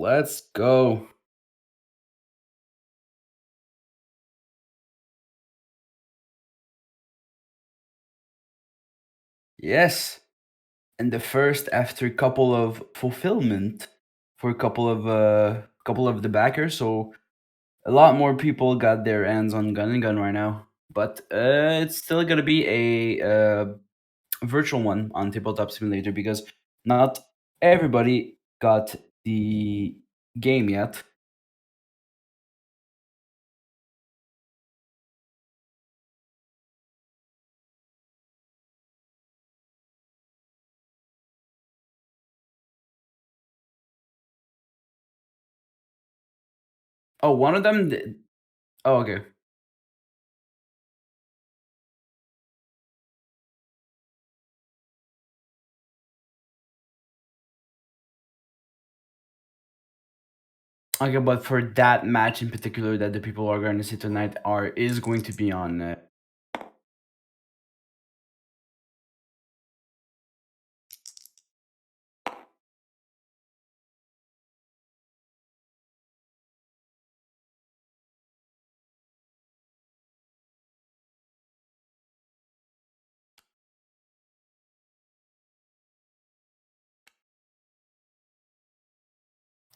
Let's go. Yes. And the first after a couple of fulfillment for a couple of the backers. So a lot more people got their hands on Gun and Gun right now. But it's still gonna be a virtual one on Tabletop Simulator because not everybody got the game yet. Oh, one of them. Oh, okay. Okay, but for that match in particular that the people are going to see tonight is going to be on.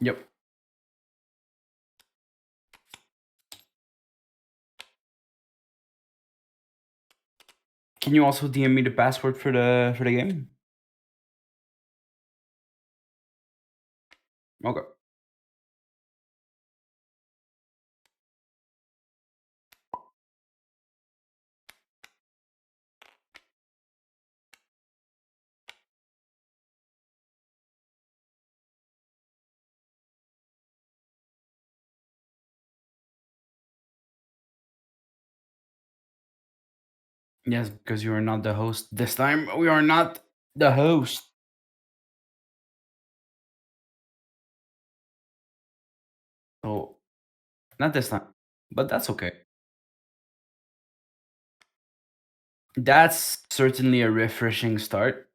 Yep. Can you also DM me the password for the game? Okay. Yes, because you are not the host this time. We are not the host. So not this time, but that's okay. That's certainly a refreshing start.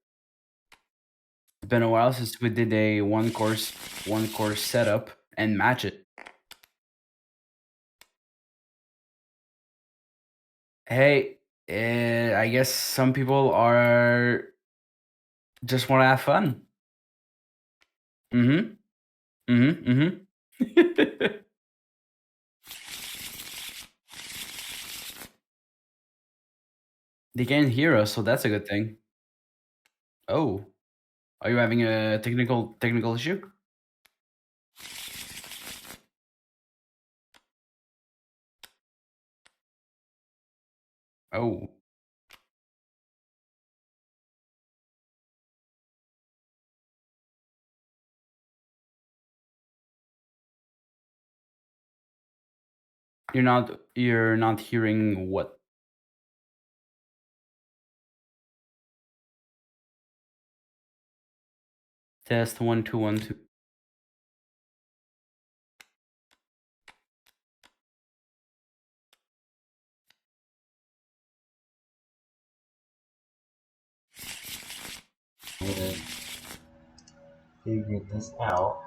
It's been a while since we did a one course setup and match it. Hey, I guess some people are just want to have fun. Mm-hmm. Mm-hmm. Mm-hmm. They can't hear us, so that's a good thing. Oh, are you having a technical issue? Oh, you're not hearing what? Test 1 2 1 2. Figured this out,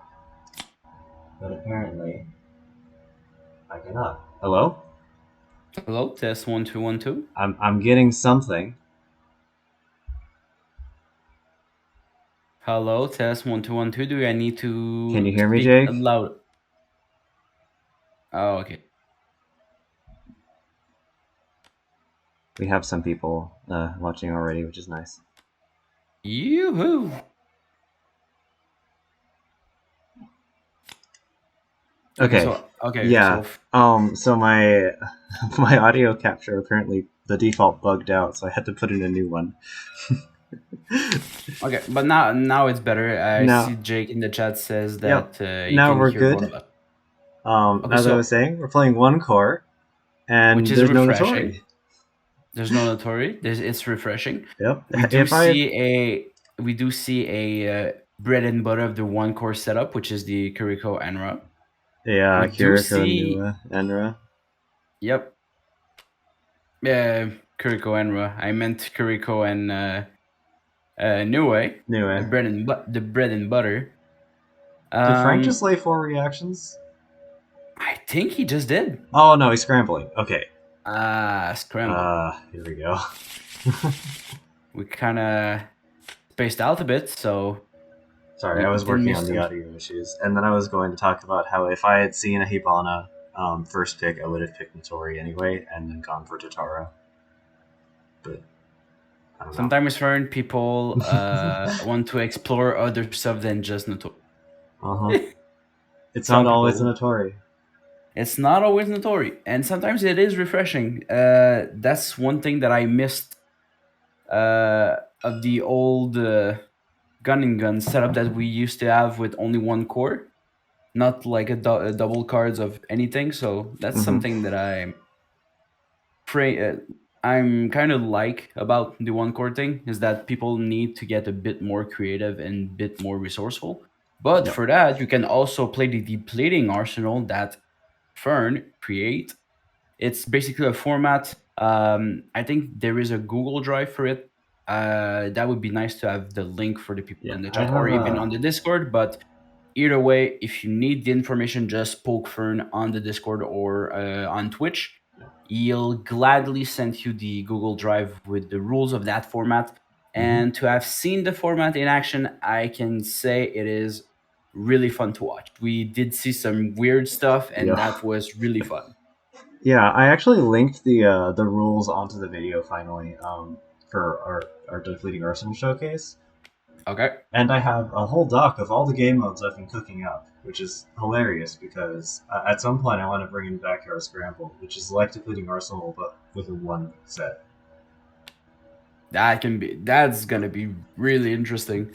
but apparently I cannot. Hello? Hello, test 1 2 1 2. I'm getting something. Hello, test 1 2 1 2. Do I need Can you to hear me, speak Jake? loud? Oh, okay. We have some people watching already, which is nice. Yoo-hoo! Okay, Okay. so Yeah. So my my audio capture apparently the default bugged out, so I had to put in a new one. okay, but now it's better. I Now, see Jake in the chat says yep. that you Now can we're hear good. Gorla. Okay, As I was so saying, we're playing one core, which and is there's no refreshing. Notori. There's no Notori. It's refreshing. Yep. We do If I see a bread and butter of the one core setup, which is the Kuriko Enra. yeah, We do Kiriko, see, Nua, Enra. yep, Kuriko Enra. I meant Kuriko and Nue, Nua. the bread and butter. Did Frank just Um, lay 4 reactions? I think he just did. Oh no, he's scrambling. Okay. Scramble. Here we go. We kind of spaced out a bit, so Sorry, you I was didn't working on miss the them. audio issues, and then I was going to talk about how if I had seen a Hibana first pick, I would have picked Notori anyway, and then gone for Tatara. But I don't know. Sometimes, Fern, people want to explore other stuff than just Notori. Uh huh. It's not Some always a people. Notori. It's not always Notori, and sometimes it is refreshing. That's one thing that I missed of the old gun and gun setup that we used to have with only one core, not like a double cards of anything. So that's Mm-hmm. something that pray I'm kind of like about the one core thing is that people need to get a bit more creative and a bit more resourceful. But Yep. for that, you can also play the depleting arsenal that Fern create. It's basically a format. I think there is a Google Drive for it. That would be nice to have the link for the people Yeah, in the I chat or have even a. on the Discord. But either way, if you need the information, just poke Fern on the Discord or on Twitch. He'll gladly send you the Google Drive with the rules of that format. Mhm. And to have seen the format in action, I can say it is really fun to watch. We did see some weird stuff, and Yeah. that was really fun. Yeah, I actually linked the rules onto the video finally for our depleting arsenal showcase, Okay. and I have a whole doc of all the game modes I've been cooking up, which is hilarious because at some point I want to bring in Backyard Scramble, which is like depleting arsenal but with a one set. That's gonna be really interesting.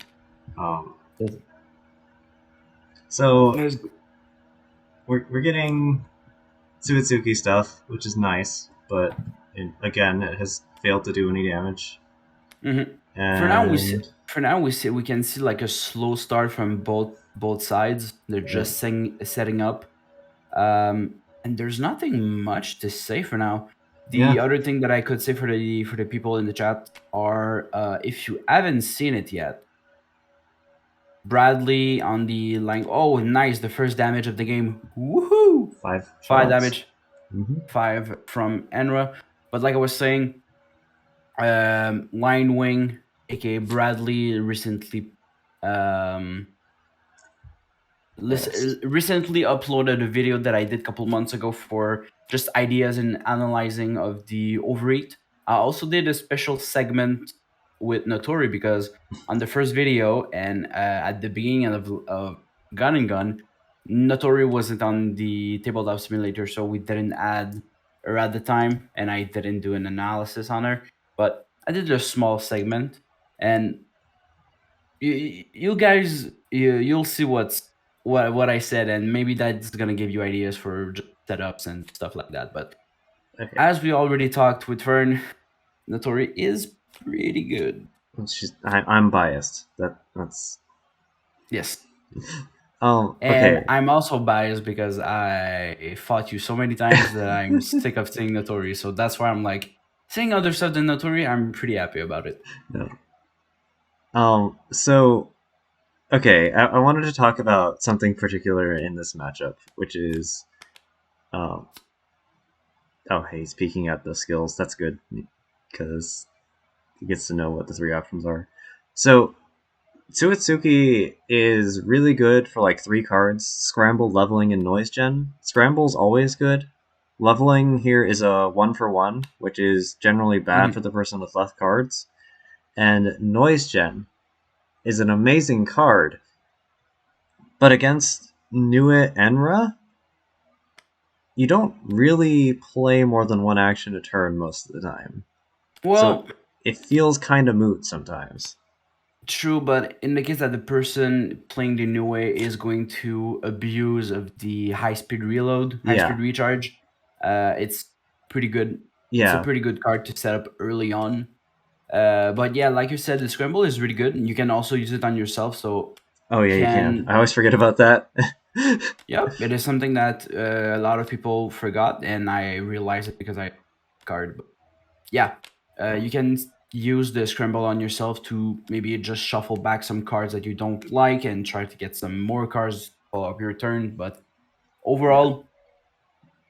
Um, Yes. so There's- we're getting Suitsuki stuff, which is nice, but again, it has failed to do any damage. Mhm. For now, And we can see like a slow start from both sides. They're yeah, just setting up, and there's nothing much to say for now. The yeah, other thing that I could say for the people in the chat are if you haven't seen it yet, Bradley on the line. Oh, nice! The first damage of the game. Woohoo! five Five shots. damage, Mm-hmm. five from Enra. But like I was saying, Line Wing, aka Bradley, um, Fast. recently uploaded a video that I did a couple months ago for just ideas and analyzing of the overeat. I also did a special segment with Notori because on the first video and at the beginning of Gun and Gun, Notori wasn't on the tabletop simulator, so we didn't add her at the time, and I didn't do an analysis on her. But I did a small segment, and you guys you'll see what I said, and maybe that's gonna give you ideas for just setups and stuff like that. But Okay. as we already talked with Fern, Notori is pretty good. I'm biased. That's Yes. And okay. I'm also biased because I fought you so many times that I'm sick of seeing Notori. So that's why I'm like seeing other stuff than Notori, I'm pretty happy about it. No. So okay, I wanted to talk about something particular in this matchup, which is um. Oh, hey, he's peeking at the skills. That's good because he gets to know what the three options are. So Suitsuki is really good for like 3 cards: Scramble, Leveling, and Noise Gen. Scramble's always good. Leveling here is a 1-for-1, which is generally bad for Mhm. the person with less cards. And Noise Gen is an amazing card, but against Nuit Enra, you don't really play more than one action a turn most of the time. So Well, it feels kind of moot sometimes. true, but in the case that the person playing the new way is going to abuse of the high speed reload, high speed Yeah, recharge, it's pretty good. It's a yeah. pretty good card to set up early on. But yeah, like you said, the scramble is really good. You can also use it on yourself. So Oh yeah, you can. can I always forget about that. yeah, it is something that a lot of people forgot, and I realized it because I card. But yeah, you can. use the scramble on yourself to maybe just shuffle back some cards that you don't like and try to get some more cards of your turn. But Yeah. overall,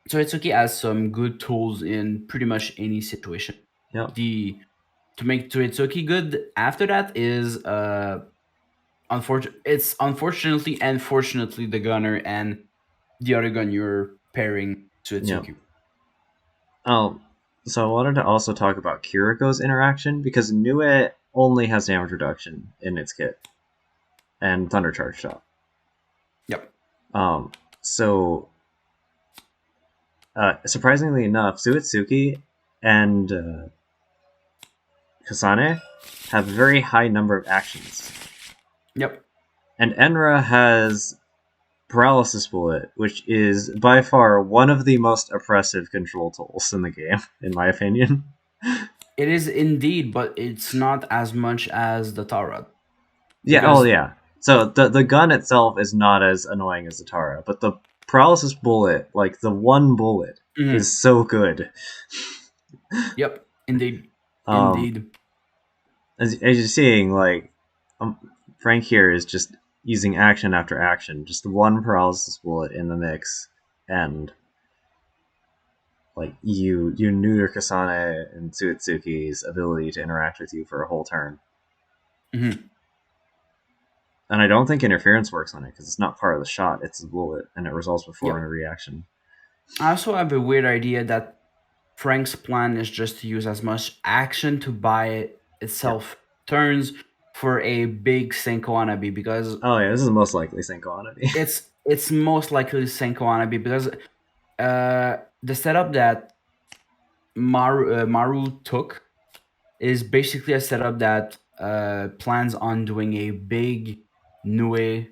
Toitsuki has some good tools in pretty much any situation. Yep. The To make Toitsuki good after that is it's unfortunately and fortunately the gunner and the other gun you're pairing Yep. Toitsuki. Oh, so I wanted to also talk about Kiriko's interaction because Nue only has damage reduction in its kit and Thunder Charge Shot. Yep. Um, so surprisingly enough, Suitsuki and Kasane have a very high number of actions, Yep. and Enra has Paralysis Bullet, which is by far one of the most oppressive control tools in the game, in my opinion. It is indeed, but it's not as much as the Tarot. Yeah, oh Because yeah. So the gun itself is not as annoying as the Tara, but the Paralysis Bullet, like the one bullet, mhm, is so good. yep, indeed. Um, Indeed. as you're seeing, like um, Frank here is just using action after action, just the one Paralysis Bullet in the mix, and like you neuter Kasane and Suitsuki's ability to interact with you for a whole turn. Mhm, And I don't think interference works on it because it's not part of the shot; it's a bullet, and it resolves before a yep. reaction. I also have a weird idea that Frank's plan is just to use as much action to buy Yep. itself turns for a big Senko Anabi because Oh yeah, this is most likely Senko Anabi. it's most likely Senko Anabi because the setup that Maru took is basically a setup that plans on doing a big Nue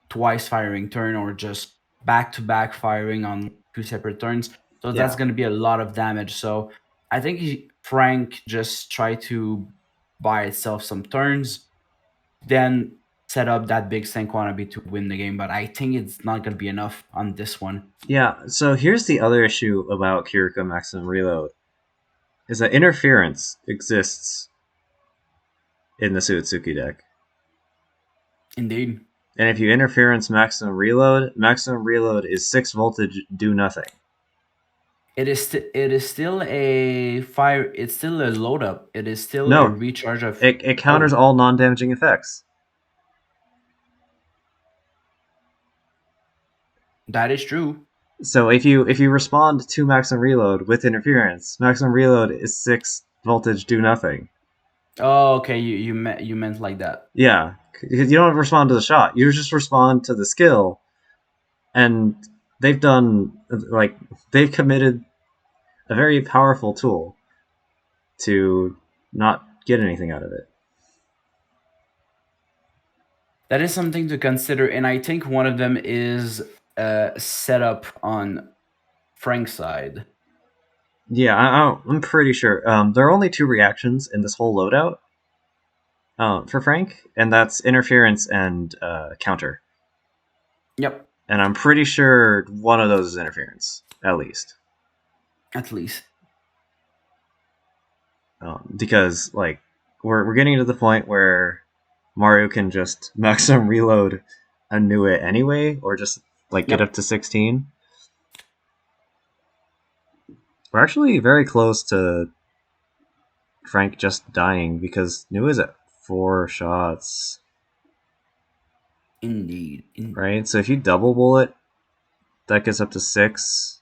twice firing turn or just back to back firing on two separate turns. So that's Yeah, going to be a lot of damage. So I think Frank just tried to buy itself some turns, then set up that big Sanquanabi to win the game. But I think it's not going to be enough on this one. yeah. So here's the other issue about Kiriko Maximum Reload is that interference exists in the Suitsuki deck, Indeed. and if you interference Maximum Reload is 6 voltage, do nothing. It is still a fire. It's still a load up. It is still a No, recharge of. it counters Oh, all non-damaging effects. that is true. So if you respond to Maximum Reload with interference, Maximum Reload is 6 voltage, do nothing. Oh, okay. You meant like that. Yeah, because you don't respond to the shot. You just respond to the skill, and they've done like they've committed a very powerful tool to not get anything out of it. That is something to consider, and I think one of them is set up on Frank's side. Yeah, I'm pretty sure. There are only 2 reactions in this whole loadout for Frank, and that's interference and counter. Yep, And I'm pretty sure one of those is interference, at least. at least. Because like we're getting to the point where Mario can just maximum reload a new it anyway, or just like get up Yep, to 16. We're actually very close to Frank just dying because New is at 4 shots, indeed. right? So if you double bullet, that gets up to 6.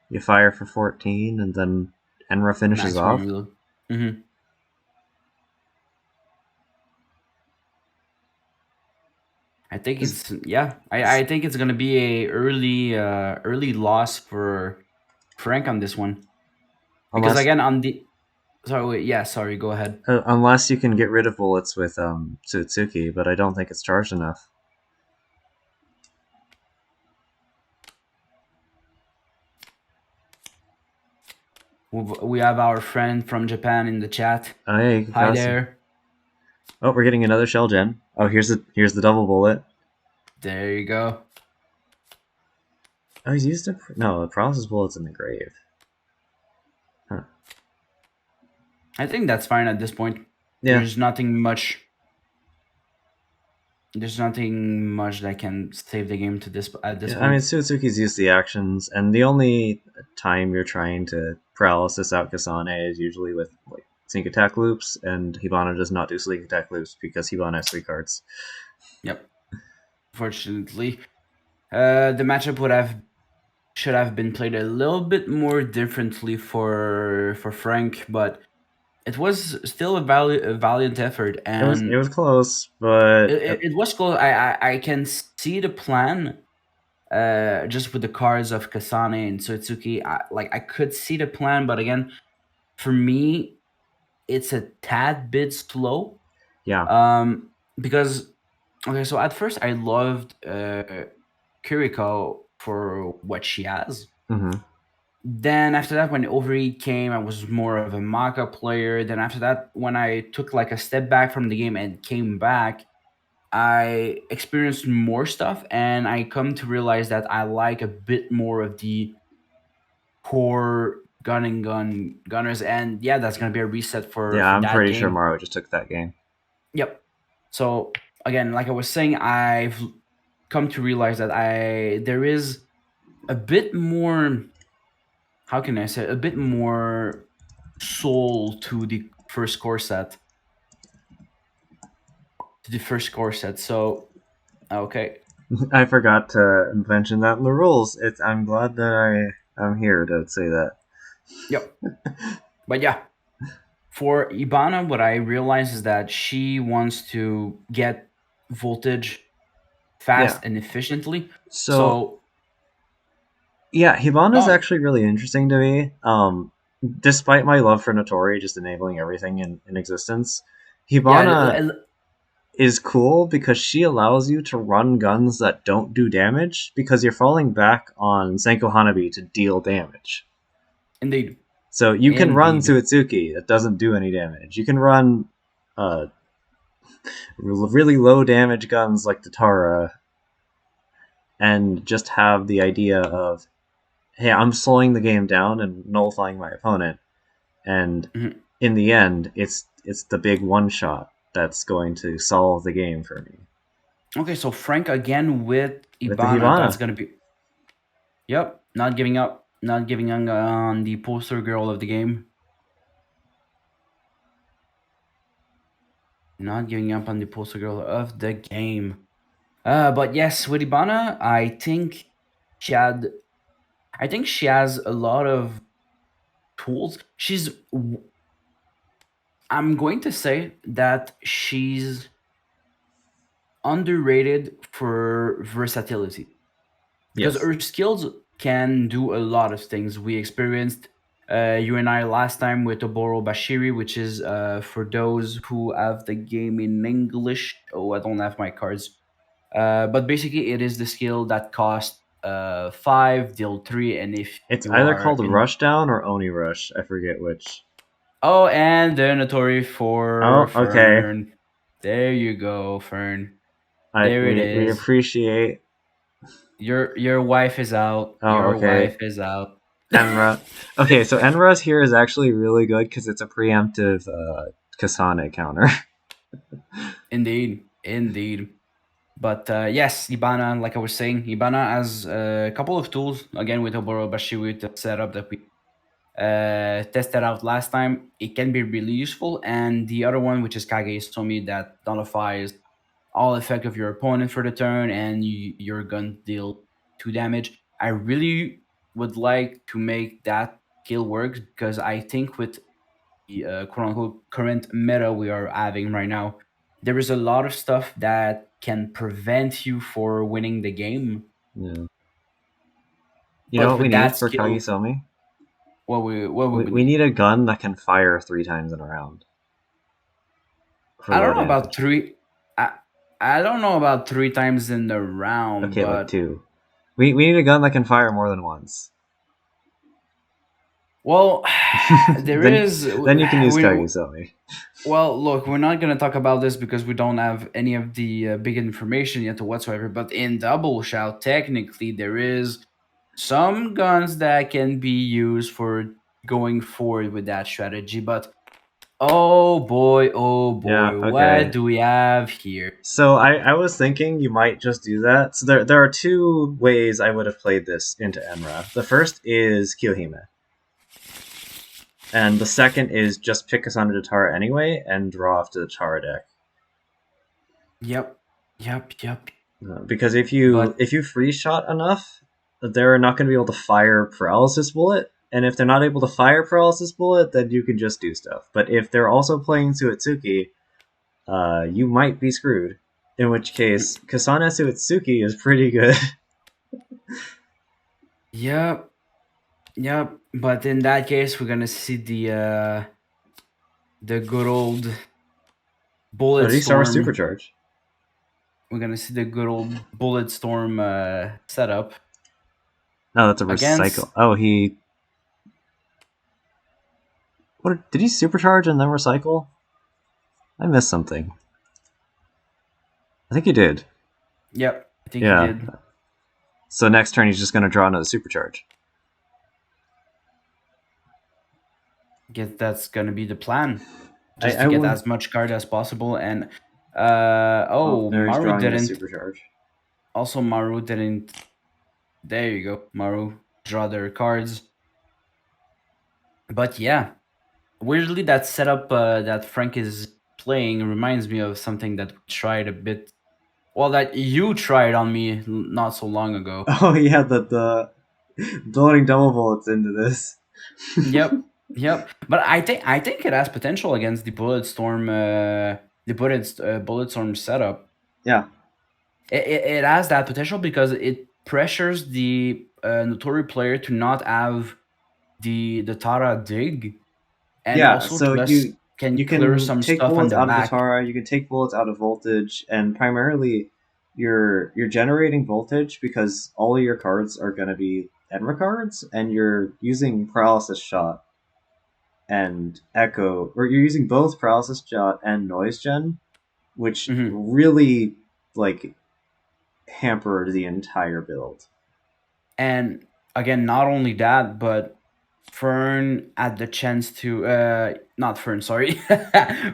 You fire for 14, and then Enra finishes Maximum off. reload. Hmm. I think This, it's yeah. I think it's gonna be a early loss for Frank on this one because unless again on the sorry wait, yeah sorry go ahead. unless you can get rid of bullets with Tsutsuki, but I don't think it's charged enough. We have our friend from Japan in the chat. Oh yeah, you can Hi cast. there. Oh, we're getting another shell gen. Oh, here's the double bullet. There you go. Oh, he's used a no. The paralysis bullet's in the grave. Huh. I think that's fine at this point. Yeah, There's nothing much. There's nothing much that can save the game to this at this yeah. I mean, point. Suzuki's used the actions, and the only time you're trying to paralysis out Kasane is usually with like sneak attack loops, and Hibana does not do sneak attack loops because Hibana has 3 cards. Yep. Fortunately, the matchup would have should have been played a little bit more differently for Frank, but it was still a valiant effort, It and was close, but it was close. I can see the plan, just with the cards of Kasane and Sotsuki. I could see the plan, but again, for me, it's a tad bit slow. yeah. Because okay, so at first I loved Kiriko for what she has. Hmm. Then after that, when Overeat came, I was more of a Maka player. Then after that, when I took like a step back from the game and came back, I experienced more stuff, and I come to realize that I like a bit more of the core gun and gun gunners. And yeah, that's gonna be a reset Yeah, for I'm that pretty sure game. Mario just took that game. Yep. So again, like I was saying, I've come to realize that I there is a bit more, how can I say, a bit more soul to the first core set, So okay. I forgot to mention that in the rules. I'm glad that I'm here to say that. Yep. But yeah, for Ibana, what I realize is that she wants to get voltage fast Yeah. and efficiently. So So yeah, Hibana is no, actually really interesting to me. Despite my love for Notori just enabling everything in existence, yeah, Hibana is cool because she allows you to run guns that don't do damage because you're falling back on Senko Hanabi to deal damage. indeed, So you can run indeed, Suitsuki that doesn't do any damage. You can run uh, really low damage guns like the Tara and just have the idea of, hey, I'm slowing the game down and nullifying my opponent, and Mhm. in the end, it's the big one shot that's going to solve the game for me Okay, so Frank again with with the Ibana. That's Hibana. gonna be, yep, not giving up, not giving on the poster girl of the game, not giving up on the poster girl of the game. But yes, with Ibana, she had, I think she has a lot of tools. I'm going to say that she's underrated for versatility, because Yes, her skills can do a lot of things. We experienced, you and I last time, with Oboro Bashiri, which is, for those who have the game in English. Oh, I don't have my cards. But basically, it is the skill that costs 5, deal 3, and if it's you either are called in. Rushdown or Oni Rush. I forget which. Oh, and the Notori for Oh, okay. Fern. There you go, Fern. I There it we is. appreciate. Your wife is out. Oh, Your okay. wife is out. Enra. Okay, so Enra's here is actually really good because it's a preemptive Kasane counter. Indeed, indeed. But yes, Ibana, like I was saying, Ibana has a couple of tools. Again, with Oboro Bashi, with the setup that we tested out last time, it can be really useful. And the other one, which is Kage Somi, that nullifies all effect of your opponent for the turn, and your gun deal 2 damage. I really would like to make that skill work, because I think with the quote unquote current meta we are having right now, there is a lot of stuff that can prevent you for winning the game. Yeah. You know But what we with need that for skill, Kagisomi? what we would We need. need a gun that can fire 3 times in a round for I low don't know about damage. three. I, I don't know about 3 times in the round, Okay, like but 2. We need a gun that can fire more than once. well, there then is then you can use we. Kagisomi. Well, look, we're not going to talk about this because we don't have any of the big information yet or whatsoever. But in Double Shout, technically, there is some guns that can be used for going forward with that strategy. But Oh Yeah, boy, what okay. do we have here? So I was thinking you might just do that. So there are two ways I would have played this into Enra. The first is Kyohime, and the second is just pick Kasana to Tara anyway and draw off to the Tara deck. Yep, yep. Because But if you free shot enough, they're not going to be able to fire paralysis bullet. And if they're not able to fire paralysis bullet, then you can just do stuff. But if they're also playing Suitsuki, you might be screwed. In which case, Kasana Suitsuki is pretty good. yep, yep. But in that case, we're gonna see the good old Oh, bullet did he start with storm. Supercharge? We're gonna see the good old bullet storm setup No, that's a against. recycle. Oh, he. What did he supercharge and then recycle? I missed something. I think he did. Yep, I think he Yeah. did. So next turn he's just going to draw another supercharge. Guess that's gonna be the plan, just I to get would. as much card as possible. And Oh, there he's Maru drawing a didn't. supercharge. Also, Maru didn't. There you go, Maru draw their cards. But yeah, weirdly, that setup that Frank is playing reminds me of something that we tried a bit. Well, that you tried on me not so long ago. Oh yeah, the loading double bullets into this. Yep, yep. But I think it has potential against the bullet storm setup. Yeah, It has that potential because it pressures the Notori player to not have the Tara dig, and yeah. also So just can you clear can some take stuff on bullets the out of the back. Tara. You can take bullets out of voltage, and primarily you're generating voltage because all of your cards are going to be Enra cards, and you're using paralysis shot and echo, or you're using both paralysis shot and noise gen, which Hmm. really like hampered the entire build. And again, not only that, but Fern had the chance to not Fern, sorry,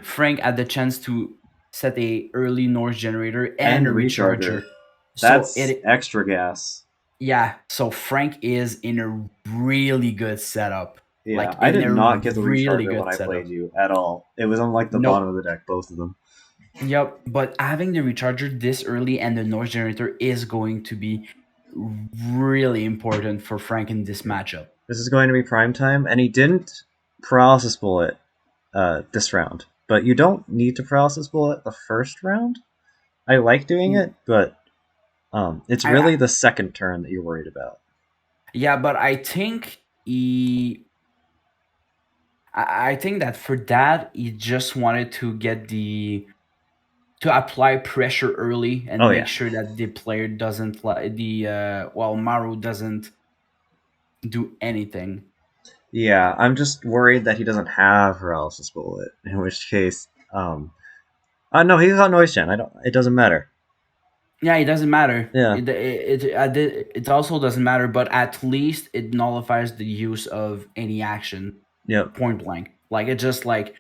Frank had the chance to set a early Norse generator and And a recharger. recharger. So That's it extra gas. yeah, so Frank is in a really good setup. Yeah, Like I in did a not get the really recharger when good I played setup. you at all. It was on like the bottom Nope. of the deck, both of them. Yep. But having the recharger this early and the Norse generator is going to be really important for Frank in this matchup. This is going to be prime time, and he didn't paralysis bullet this round. But you don't need to paralysis bullet the first round. I like doing it, but it's I really the second turn that you're worried about. yeah, but I think I think that for that he just wanted to get to apply pressure early Oh and make yeah, sure that the player doesn't Maru doesn't do anything. yeah. I'm just worried that he doesn't have paralysis bullet. In which case, no, he's got noise gen. I don't. It doesn't matter. Yeah, it doesn't matter. Yeah. It also doesn't matter, but at least it nullifies the use of any action Yep. point blank. Like it's just like,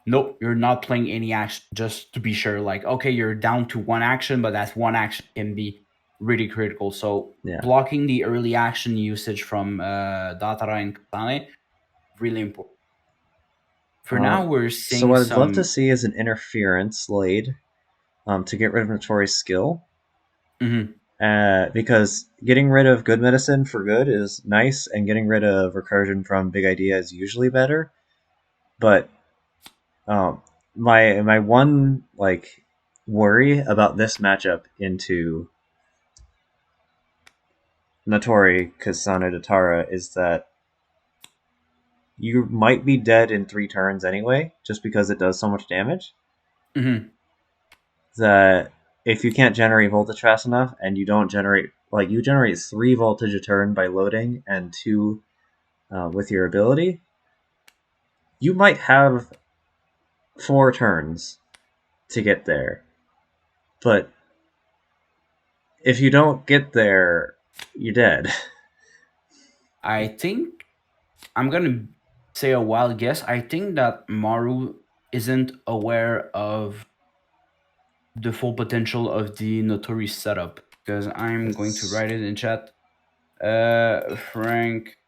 nope, you're not playing any action. Just to be sure, like okay, you're down to one action, but that one action can be really critical. So Yeah. blocking the early action usage from Datara and Katane really important. For now, we're So seeing what I'd love to some. see is an interference laid to get rid of Notori's skill. Mhm. Because getting rid of good medicine for good is nice, and getting rid of recursion from big idea is usually better. But um, my one like worry about this matchup into Notori Kasane Datara is that you might be dead in 3 turns anyway, just because it does so much damage. Mhm. That if you can't generate voltage fast enough and you don't generate like you generate 3 voltage a turn by loading and 2 with your ability, you might have 4 turns to get there. But if you don't get there, you're dead. I think I'm gonna say a wild guess. I think that Maru. isn't aware of the full potential of the Notori setup, because I'm going to It's write it in chat. Frank.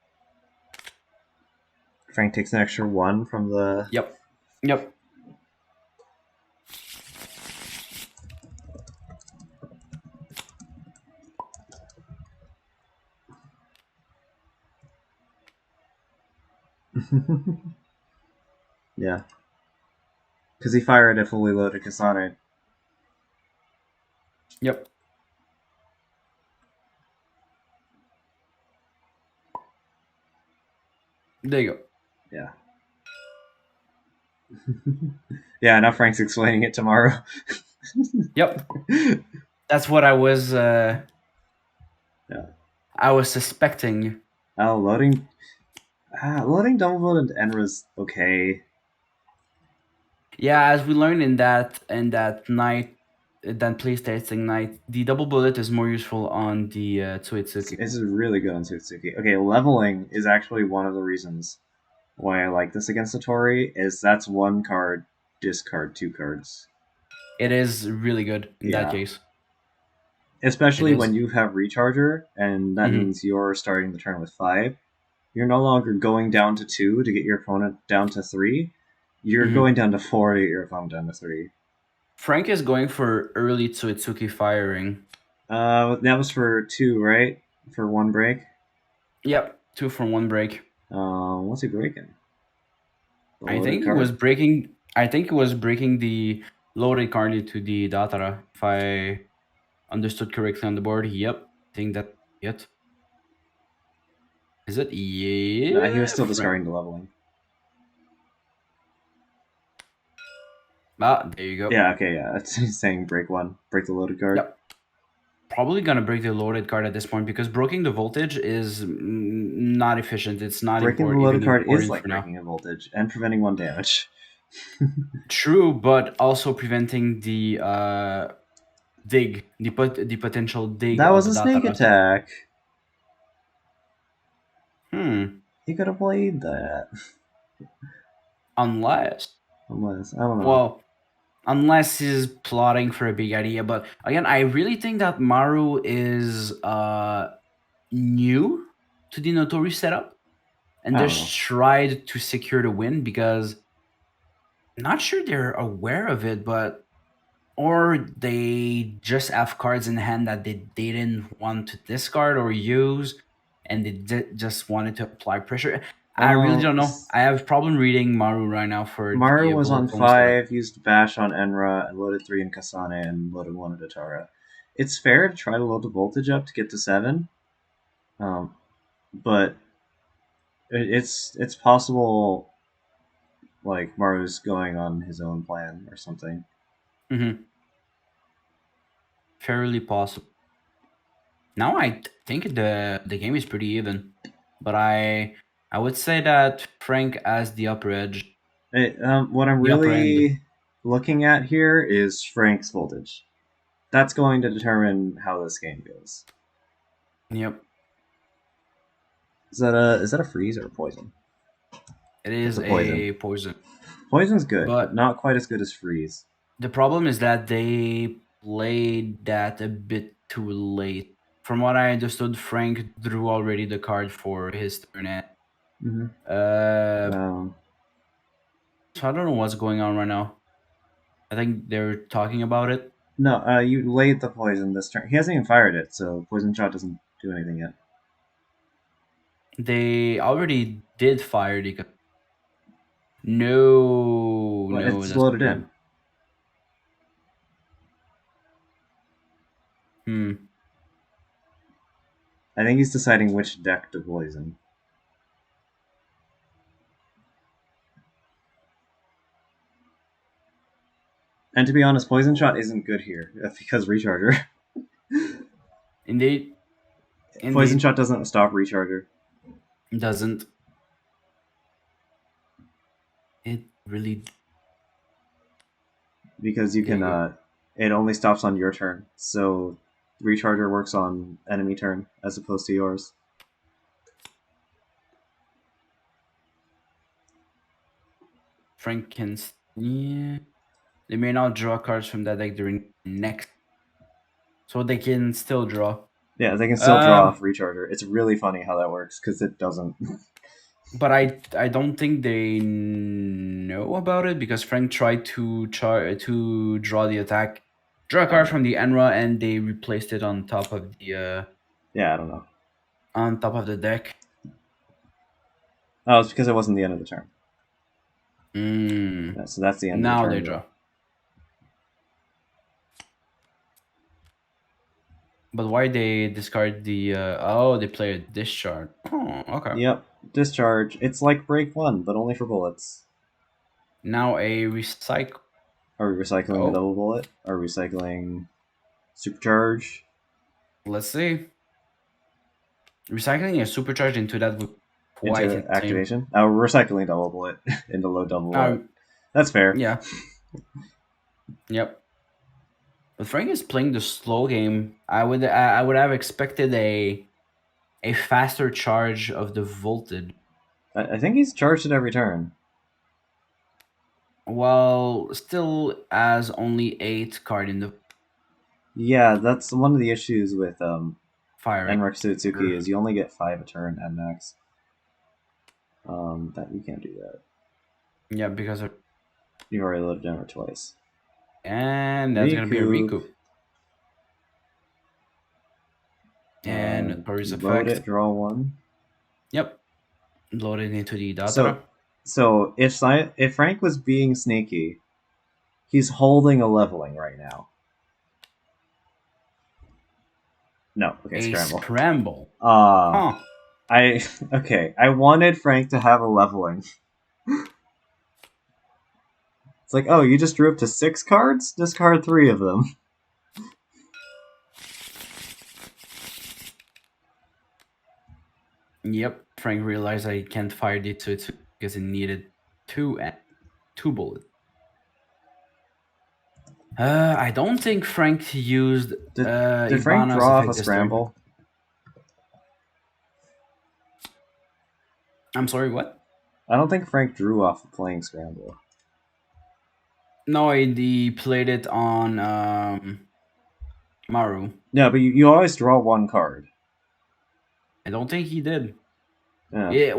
Frank takes an extra 1 from the. Yep. Yep. Yeah. Because he fired a fully loaded Kasane. Yep. There you go. Yeah. Yeah, now Frank's explaining it tomorrow. Yep. That's what I was. Yeah. I was suspecting. Oh, loading double vote into Enra's okay. Yeah, as we learned in that night, that playtesting night, the double bullet is more useful on the Tsuitsuki. This is really good on Suitsuki. Okay, leveling is actually one of the reasons why I like this against Satori, is that's one card, discard 2 cards. It is really good in that Yeah. case. It Especially when is. you have Recharger, and that Mm-hmm. means you're starting the turn with 5. You're no longer going down to 2 to get your opponent down to 3. You're Mm-hmm. going down to 4 to get your opponent down to 3. Frank is going for early Tsuitsuki firing. That was for 2, right? For 1 break? Yep, 2 for 1 break. What's he breaking? The I loaded think it was card? breaking. I think it was breaking the loaded card into the Datara, if I understood correctly on the board. Yep, I think that it. Is it? No, he was Yeah, still Frank. discarding the leveling. Ah, there you go. Yeah, okay, yeah. It's saying break 1. Break the loaded card. Yep. Probably gonna break the loaded card at this point because breaking the voltage is not efficient. It's not Breaking the important, even loaded card is important like for now. breaking a voltage and preventing 1 damage. True, but also preventing the dig, the potential dig That was of a snake Datara. attack. Hmm. He could have played that. Unless, Unless, I don't know. well, unless he's plotting for a big idea. But again, I really think that Maru is new to the Notori setup and I don't know. just tried to secure the win because not sure they're aware of it, but or they just have cards in hand that they didn't want to discard or use, and they just wanted to apply pressure. I really Well, don't know. I have problem reading Maru right now for Maru the was bullet on home setup. 5, used Bash on Enra, and loaded 3 in Kasane, and loaded 1 in Datara. It's fair to try to load the voltage up to get to 7, but it's possible, like, Maru's going on his own plan or something. Mm-hmm. Fairly possible. Now I think the game is pretty even, but I would say that Frank has the upper edge, What I'm the upper end. really looking at here is Frank's voltage. That's going to determine how this game goes. Yep, Is that a freeze or a poison? it That's is a poison. a poison, Poison's good, but but not quite as good as freeze. the problem is that they played that a bit too late. From what I understood, Frank drew already the card for his turn. Mm-hmm. Uh, Um, so I don't know what's going on right now. I think they're talking about it. no, you laid the poison this turn. He hasn't even fired it, so poison shot doesn't do anything yet. They already did fire the. No, Well, no, it's that's loaded weird. in. Hmm. I think he's deciding which deck to poison. And to be honest, poison shot isn't good here because recharger. Indeed, Poison indeed, shot doesn't stop recharger doesn't. It really. because you There can. you go. It only stops on your turn, so recharger works on enemy turn as opposed to yours. Frank can Yeah. They may not draw cards from that deck during next, so they can still draw. Yeah, they can still draw off Um, Recharger. It's really funny how that works because it doesn't. but I don't think they know about it because Frank tried to draw the attack, draw a card from the Enra, and they replaced it Yeah, I don't know. on top of the deck. Oh, it's because it wasn't the end of the turn. Mm, Yeah, so that's the end of the now they turn draw. draw. But why they discard the? Oh, they play a discharge. Oh, okay. Yep, discharge. It's like break one, but only for bullets. Now a recycle. Are we recycling the Oh, double bullet? Are we recycling supercharge? let's see. Recycling a supercharge into that would quite Into insane. activation? Oh, we're recycling double bullet into low double bullet. Um, That's fair. yeah, yep. But Frank is playing the slow game. I would have expected a faster charge of the voltage. I think he's charged it every turn. While still has only 8 card in the Yeah, that's one of the issues with firing. Enrek Suzuki is you only get 5 a turn at max. That you can't do that. Yeah, because of, You've already loaded Enrek twice. and that's gonna be a Recoup. recoup. And Notorious Load effect. it, draw one. Yep. Loaded into the So, data. so if Frank was being sneaky, he's holding a leveling right now. No, okay, A scramble. scramble. Uh Huh. I wanted Frank to have a leveling. It's like, oh, you just drew up to 6 cards? Discard 3 of them. Yep. Frank realized I can't fire the two because it needed two bullets. I don't think Frank used Did Frank Ivana's draw off a effect this turn. scramble? I'm sorry, what? I don't think Frank drew off a playing scramble. No, he played it on Maru. No, but you always draw one card. I don't think he did. Yeah,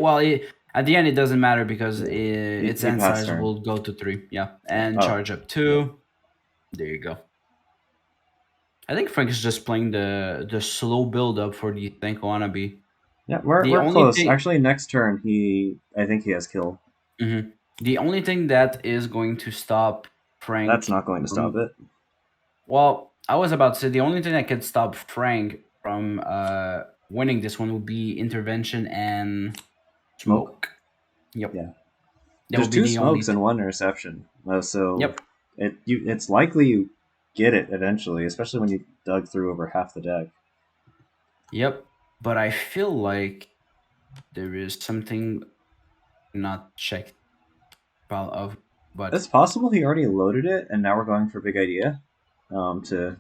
At the end, it doesn't matter because yeah. its He end passed size turn. will go to 3. Yeah, Yeah. and Oh, charge up yeah. 2. There you go. I think Frank is just playing the slow build up for the Tank Wannabe. Yeah, The we're only close. thing, Actually, next turn I think he has kill. mhm. The only thing that is going to stop That's Frank not going to stop from, it. well, I was about to say the only thing that could stop Frank from winning this one would be intervention and Smoke. smoke. Yep, Yeah. that There's would be 2 the only. smokes and 1 interception. So Yep, it's likely you get it eventually, especially when you dug through over half the deck. yep. But I feel like there is something not checked about of, but It's possible he already loaded it, and now we're going for big idea, to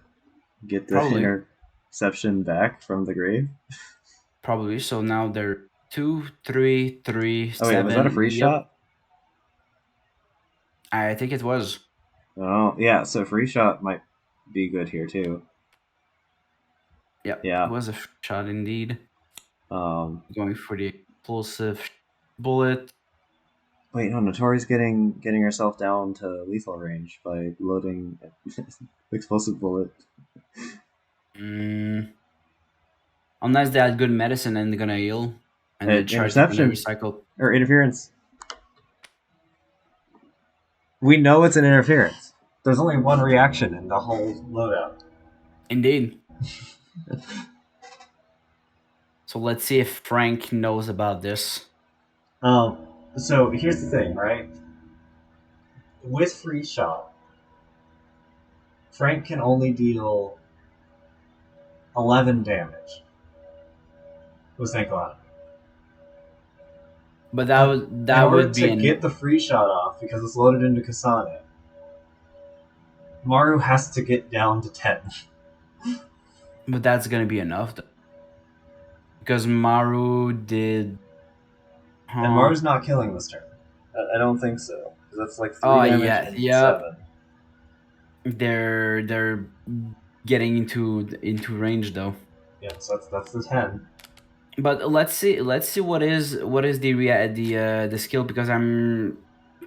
get the probably, interception back from the grave. probably. So now they're 2, 3, 3, Oh wait, was that a 7. free Yep, shot? I think it was. Oh yeah, so free shot might be good here too. Yep, it Yeah. was a shot indeed. Um, Going for the explosive bullet. Wait, no, Notori's getting herself down to lethal range by loading explosive bullet. Mm, unless they had good medicine and they're gonna heal, and the charge is gonna Interception recycle. or interference. We know it's an interference. There's only one reaction in the whole loadout. Indeed. So let's see if Frank knows about this. So here's the thing, right? With free shot, Frank can only deal 11 damage with Sankalana. But In that order would be to an. get the free shot off, because it's loaded into Kasane, Maru has to get down to 10. But that's gonna be enough, though. Because Maru did. And Huh? Maru's not killing this turn. I don't think so. 'Cause that's like 3 Oh damage yeah, and yep. 7. They're getting into range though. Yeah, so that's the 10. But let's see what is the skill, because I'm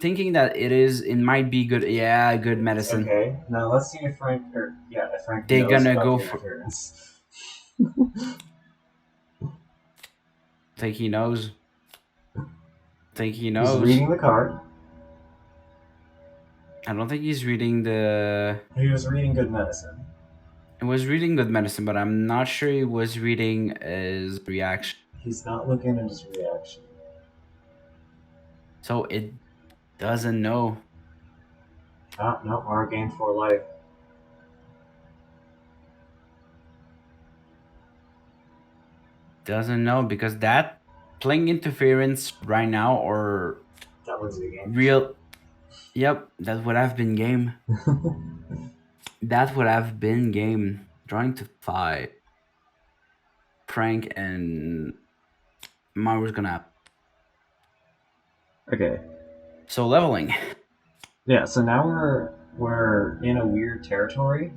thinking that it might be good. Yeah, good medicine. Okay, now let's see if if Frank They're knows gonna about go the for. interference. Think he knows. Think he He's knows. reading the card. I don't think he's reading the. He was reading good medicine. It was reading good medicine, but I'm not sure he was reading his reaction. He's not looking at his reaction. So it doesn't know. Ah, no, Mara gained 4 life. Doesn't know because that playing interference right now or That wins the game. real. Yep, that would have been game. That would have been game. Drawing to 5. Frank and Maru's gonna. Okay. So leveling. Yeah, so now we're in a weird territory.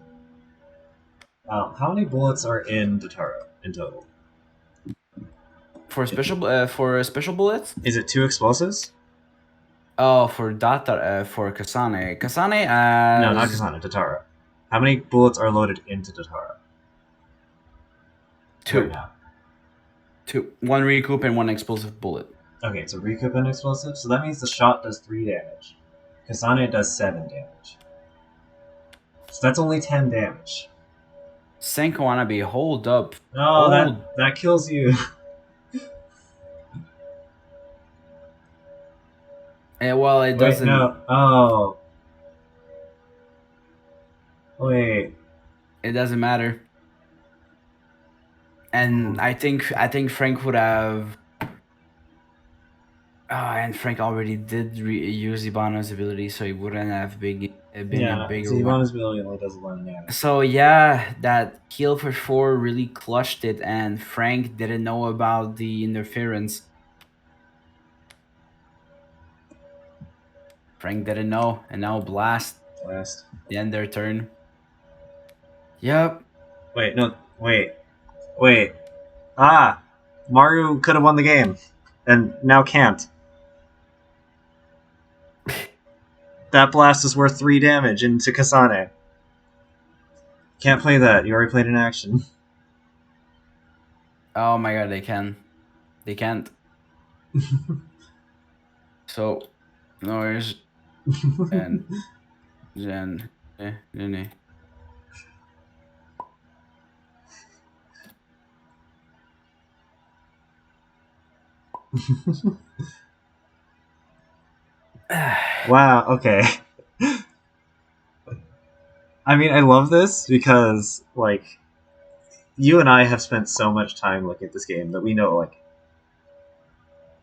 How many bullets are in Dataro in total? For special bullets. Is it 2 explosives? Oh, for data for Kasane. Kasane No, not as Kasana, Datara. How many bullets are loaded into Datara right 2. now? 2. 1 recoup and 1 explosive bullet. Okay, so recoup and explosive. So that means the shot does 3 damage. Kasane does 7 damage. So that's only 10 damage. Senko Wanabe, hold up. No, Hold. that kills you. Well, it Wait, doesn't. no. Oh. Wait. It doesn't matter. And I think Frank would have. And Frank already did use Ibano's ability, so it wouldn't have been a Yeah, bigger see, one. bonus ability only does 11 damage. So yeah, that kill for 4 really clutched it, and Frank didn't know about the interference. Frank didn't know, and now Blast. Last. They end their turn. Yep. Wait, no. Wait. Ah! Mario could have won the game. And now can't. That blast is worth 3 damage into Kasane. Can't play that. You already played an action. Oh my god, they can. They can't. So, noise and then. Wow, okay. I mean, I love this because, like, you and I have spent so much time looking at this game that we know, like,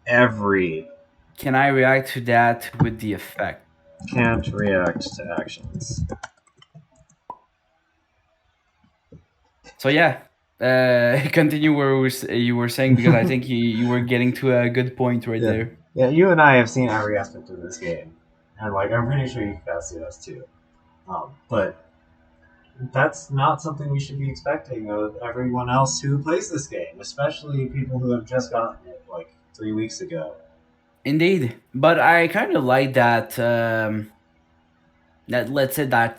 every Can I react to that with the effect? can't react to actions. So yeah, continue where you were saying, because I think you were getting to a good point right Yeah. there. Yeah, you and I have seen every aspect of this game. And, like, I'm pretty sure you can see us too. But that's not something we should be expecting of everyone else who plays this game, especially people who have just gotten it, like, 3 weeks ago. Indeed, but I kind of like that. That, let's say, that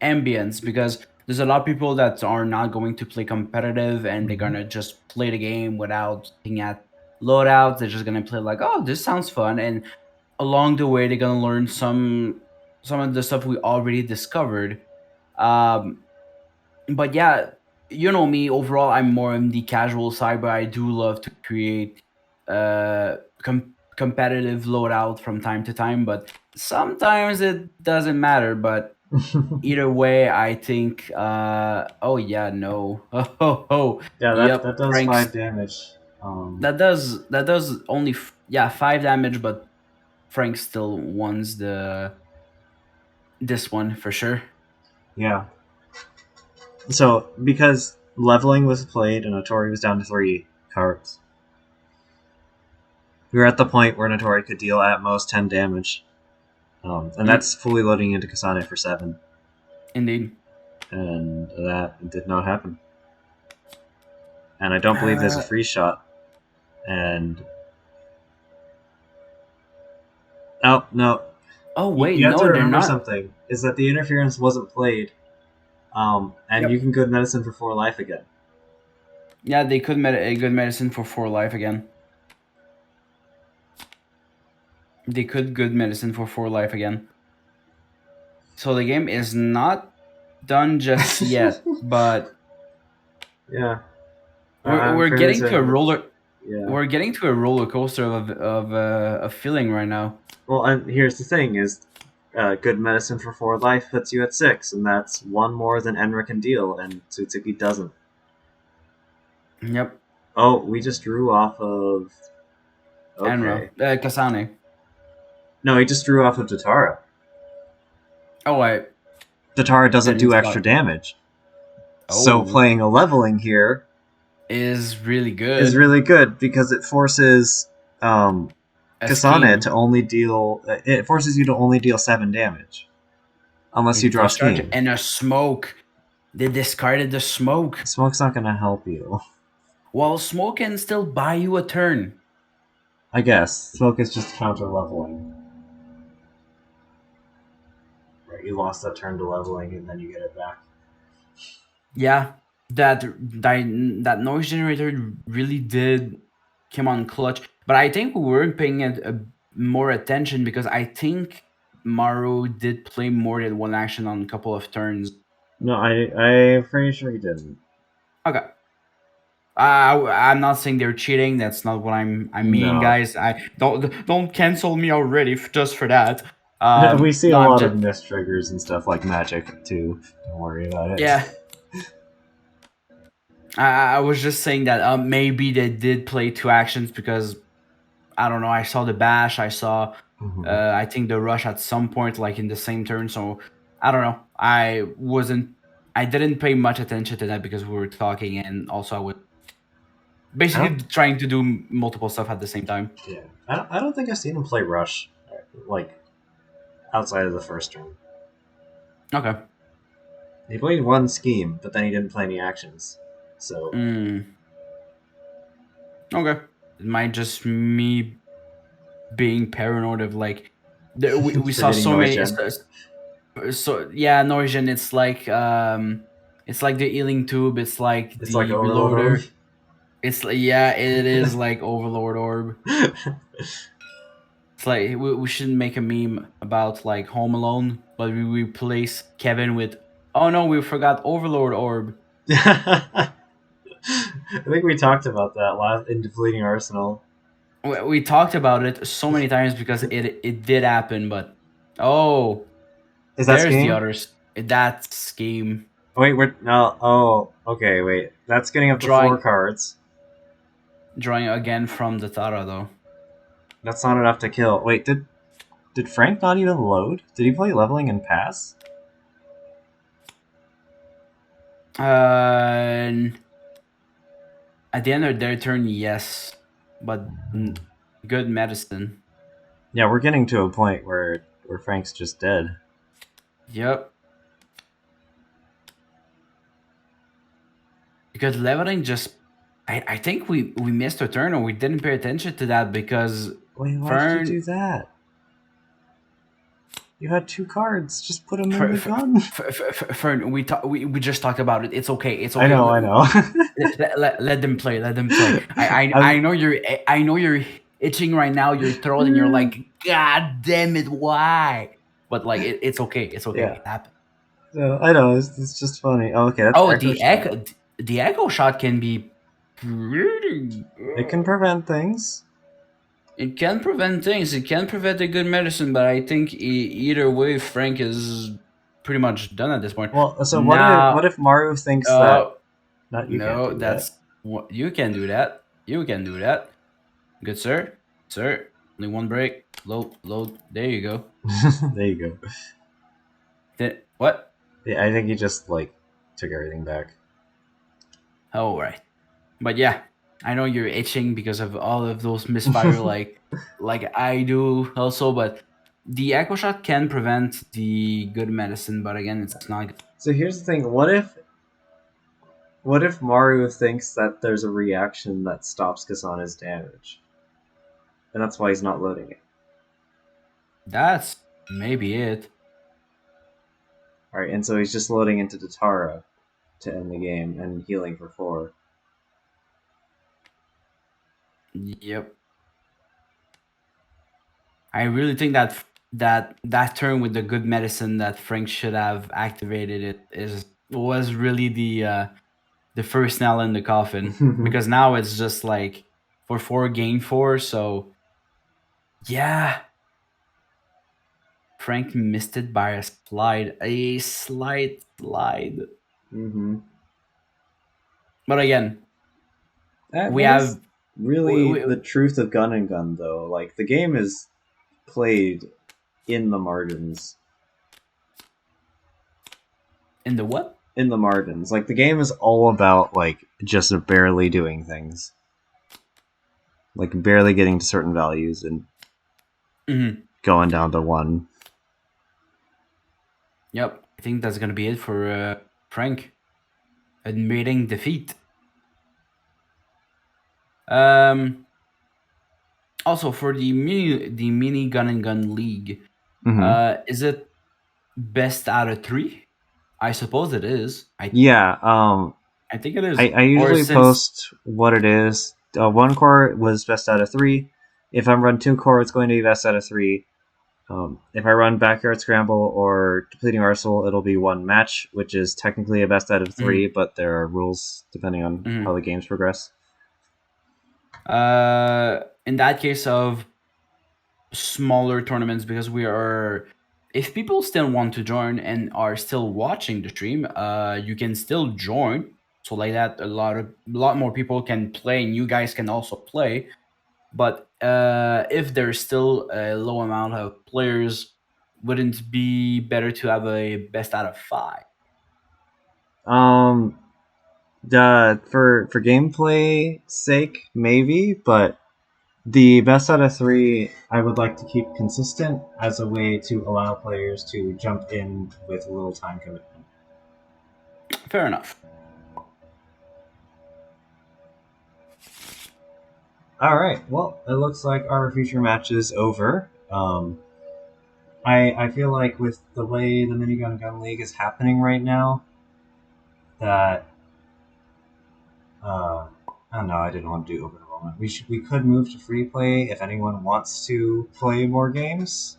ambience, because there's a lot of people that are not going to play competitive, and they're gonna just play the game without looking at loadouts. They're just gonna play like, oh, this sounds fun, and along the way they're gonna learn some of the stuff we already discovered. Um, but yeah, you know me. Overall, I'm more on the casual side, but I do love to create competitive loadout from time to time. But sometimes it doesn't matter. But either way, I think. Oh yeah, no. Oh. Yeah, Yep. that does 5 Frank's. damage. That does only 5 damage, but Frank still wins this one for sure. Yeah. So, because leveling was played and Notori was down to 3 cards, we were at the point where Notori could deal at most 10 damage. And that's fully loading into Kasane for 7. Indeed. And that did not happen. And I don't believe there's a Uh, free shot. And oh no, oh you, wait, you have to no, they're remember not. something: is that the interference wasn't played, and you Yep. can good medicine for 4 life again. Yeah, they could a good medicine for 4 life again. They could good medicine for 4 life again. So the game is not done just yet, but Yeah, we're I'm we're fairly getting to a certain that. roller Yeah. we're getting to a roller coaster of a feeling right now. Well, and here's the thing: is good medicine for 4 life puts you at 6, and that's one more than Enra can deal, and Tsutsuki doesn't. Yep. Oh, we just drew off of. Enra. Okay. Kasane. No, he just drew off of Datara. Oh, I Datara doesn't didn't do extra spot. damage. So Oh, playing a leveling here is really is good. really good because it forces um, A Kasane to scheme. only deal. It forces you to only deal 7 damage unless you draw Discharge Scheme. and a smoke. They discarded the smoke. Smoke's not going to help you. While smoke can still buy you a turn. I guess smoke is just counter leveling. Right, you lost that turn to leveling and then you get it back. Yeah, that noise generator really did come on clutch. But I think we weren't paying it more attention because I think Maru did play more than one action on a couple of turns. No, I'm pretty sure he didn't. Okay. I'm not saying they're cheating. That's not what I mean, No, guys. I don't cancel me already just for that. we see No, a I'm lot of just mist triggers and stuff like magic too. Don't worry about it. yeah. I was just saying that maybe they did play two actions because I don't know. I saw the bash. I saw. Mhm. I think the rush at some point, like in the same turn. So I don't know. I wasn't. I didn't pay much attention to that because we were talking, and also I was I basically don't. trying to do multiple stuff at the same time. Yeah, I don't think I've seen him play Rush, like outside of the first turn. Okay. He played one scheme, but then he didn't play any actions. So Mm, okay. It might just me being paranoid of like we saw forgetting so noise many gen. so yeah Norwegian it's like the healing tube, it's like It's like the Overload Orb. reloader, it's like yeah it is like Overlord Orb. It's like we shouldn't make a meme about like Home Alone, but we replace Kevin with oh no we forgot Overlord Orb. I think we talked about that last in Depleting Arsenal. We talked about it so many times because it did happen, but oh Is that there's the scheme? others that scheme. Wait, we're no. Oh, okay. Wait, that's getting up to 4 Drawing cards. drawing again from the Tara though. That's not enough to kill. Wait, did Frank not even load? Did he play leveling and pass? Uh, at the end of their turn, yes, but good medicine. Yeah, we're getting to a point where Frank's just dead. Yep, because leveling just. I think we missed a turn or we didn't pay attention to that because Wait, why did you Fern do that? You had 2 cards. Just put them in Fern, the gun. Fern we just talked about it. It's okay. It's I okay. know, I know. Let them play. Let them play. I'm, I know you're itching right now. Your throat, and you're like, God damn it, why? But like, it's okay. It's okay. yeah. It happened. No, I know. It's just funny. Oh, okay, that's Oh, Echo Shot. the echo shot can be pretty It can good. prevent things. It can prevent things. It can prevent a good medicine, but I think either way, Frank is pretty much done at this point. Well, so Now, what if Maru thinks that? uh, Not you can't no, do that. that's what you can do that. You can do that. Good sir. Sir. Only one break. Load. There you go. There you go. What? Yeah, I think he just like took everything back. Oh right. But yeah, I know you're itching because of all of those misfire like I do also, but The echo shot can prevent the good medicine, but again, it's not good. So here's the thing: what if Mario thinks that there's a reaction that stops Kasana's damage, and that's why he's not loading it? That's maybe it. All right, and so he's just loading into Tatara to end the game and healing for 4. Yep. I really think that turn with the good medicine that Frank should have activated was really the first nail in the coffin, because now it's just like for 4 gain 4. So yeah, Frank missed it by a slight slide. Mm-hmm. But again, we That is have really we, the truth of Gun and Gun, though. Like, the game is played in the margins. in the what? In the margins. Like, the game is all about, like, just barely doing things. Like, barely getting to certain values and going down to 1. Yep, I think that's gonna be it for Frank admitting defeat. Um, Also for the mini gun and gun league, Mm-hmm. is it best out of 3? I suppose it is. Yeah, I think it is. I Or usually since post what it is. 1 core was best out of 3. If I run 2 core, it's going to be best out of 3. If I run Backyard Scramble or Depleting Arsenal, it'll be 1 match, which is technically a best out of 3, but there are rules depending on how the games progress. in that case of smaller tournaments, because we are, if people still want to join and are still watching the stream, you can still join. So like that, a lot more people can play, and you guys can also play. But if there's still a low amount of players, wouldn't it be better to have a best out of 5? Um, for gameplay sake, maybe, but the best out of 3, I would like to keep consistent as a way to allow players to jump in with little time commitment. Fair enough. All right. Well, it looks like our feature match is over. I feel like with the way the MiniGun GunLeague is happening right now, that I don't know. I didn't want to do open enrollment. We could move to free play if anyone wants to play more games.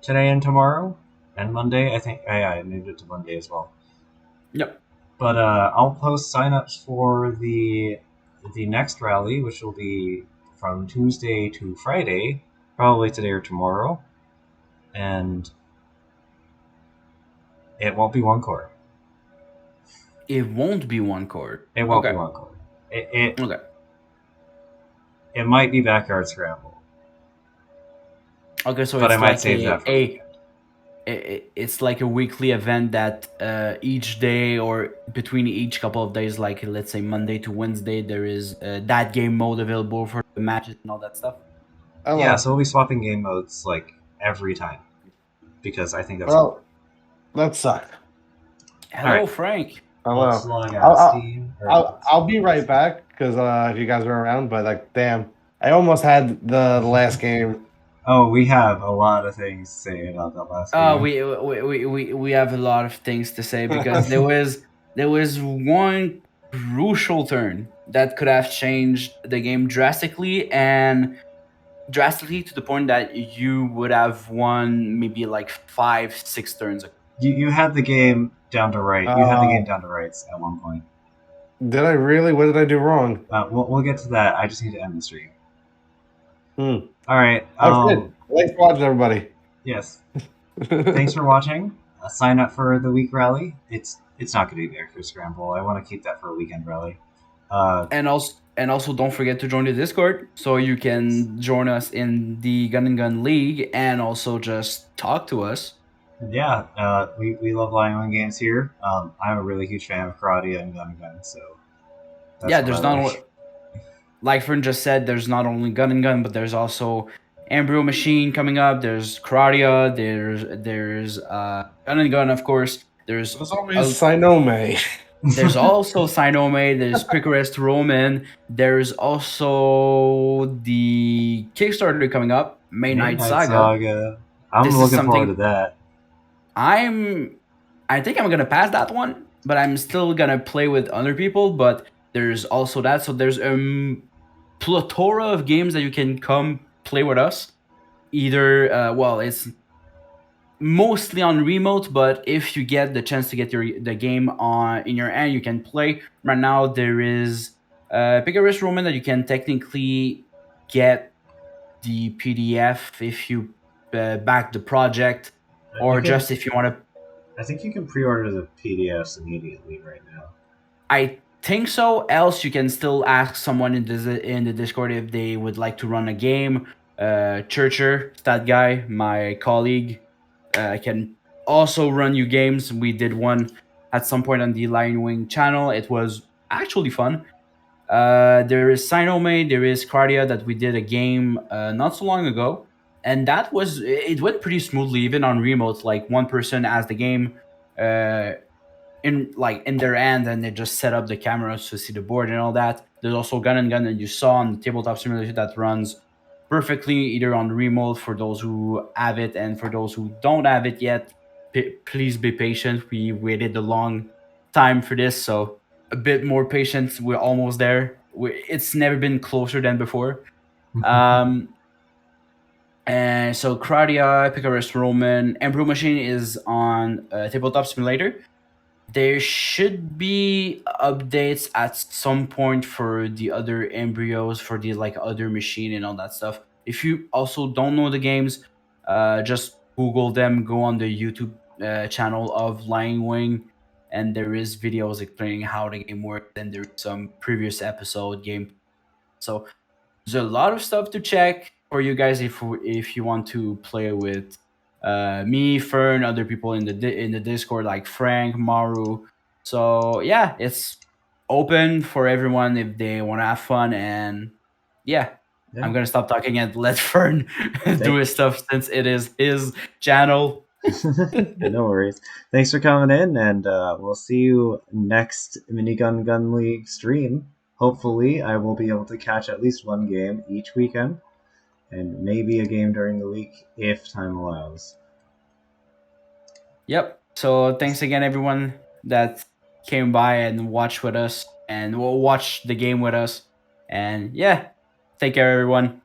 Today and tomorrow and Monday. I think I moved it to Monday as well. Yep. But I'll post signups for the next rally, which will be from Tuesday to Friday, probably today or tomorrow, and it won't be 1 core. It won't be 1 core. It won't be Okay. 1 core. It Okay. it might be Backyard Scramble, Okay. So but I it's might like save that for the weekend. it's like a weekly event that each day or between each couple of days, like let's say Monday to Wednesday, there is that game mode available for the matches and all that stuff. Hello. Yeah, so we'll be swapping game modes like every time because I think that's Well, that sucks. Hello, Alright. Frank. Let's Hello. log out Steam. I'll be right back because if you guys are around, but like, damn, I almost had the last game. Oh, we have a lot of things to say about that last game. We have a lot of things to say because there was one crucial turn that could have changed the game drastically, and drastically to the point that you would have won maybe like 5-6 turns. You had the game down to right. You had the game down to rights at one point. Did I really? What did I do wrong? We'll get to that. I just need to end the stream. All right. Thanks for watching, everybody. Yes. Thanks for watching. Sign up for the week rally. It's not going to be there for Scramble. I want to keep that for a weekend rally. And also don't forget to join the Discord so you can join us in the Gun and Gun League and also just talk to us. Yeah, we love Lion games here. I'm a really huge fan of Karate and Gun and Gun, so yeah, there's not like Fern just said, there's not only Gun and Gun, but there's also Embryo Machine coming up. There's Karadia. There's Gun and Gun, of course. There's There's always a, Sinome. there's also Sinome. There's Picarist Roman. There's also the Kickstarter coming up, Midnight Midnight Saga. Saga. I'm This is looking forward to something that. I think I'm gonna pass that one, but I'm still gonna play with other people. But there's also that. So there's a plethora of games that you can come play with us. Either well, it's mostly on remote, but if you get the chance to get the game on in your hand, you can play. Right now, there is Picarist Roman that you can technically get the PDF if you back the project, You or can. just if you want to. I think you can pre-order the PDFs immediately right now. I think so. Else, you can still ask someone in the Discord if they would like to run a game. Churcher, that guy, my colleague, can also run you games. We did one at some point on the Lion Wing channel. It was actually fun. There is Sinome, there is Cardia that we did a game not so long ago, and it went pretty smoothly even on remote. Like one person has the game uh, in their hand, and they just set up the cameras to see the board and all that. There's also Gun and Gun that you saw on the tabletop simulator that runs perfectly either on remote for those who have it, and for those who don't have it yet, please be patient. We waited a long time for this, so a bit more patience. We're almost there. It's never been closer than before. Um, and so Kradia, Picarist Roman, Emperor Machine is on Tabletop Simulator. There should be updates at some point for the other embryos, for the like other machine and all that stuff. If you also don't know the games, just Google them. Go on the YouTube channel of Lying Wing, and there is videos explaining how the game works. And there's some previous episode game. So there's a lot of stuff to check for you guys if you want to play with me, Fern, other people in the Discord like Frank, Maru. So yeah, it's open for everyone if they want to have fun. And yeah, I'm Yeah. gonna stop talking and let Fern do Thank- his stuff since it is his channel. No worries. Thanks for coming in, and we'll see you next MiniGun GunLeague stream. Hopefully, I will be able to catch at least one game each weekend, and maybe a game during the week if time allows. Yep. So thanks again, everyone that came by and watched with us and will watch the game with us. And yeah, take care, everyone.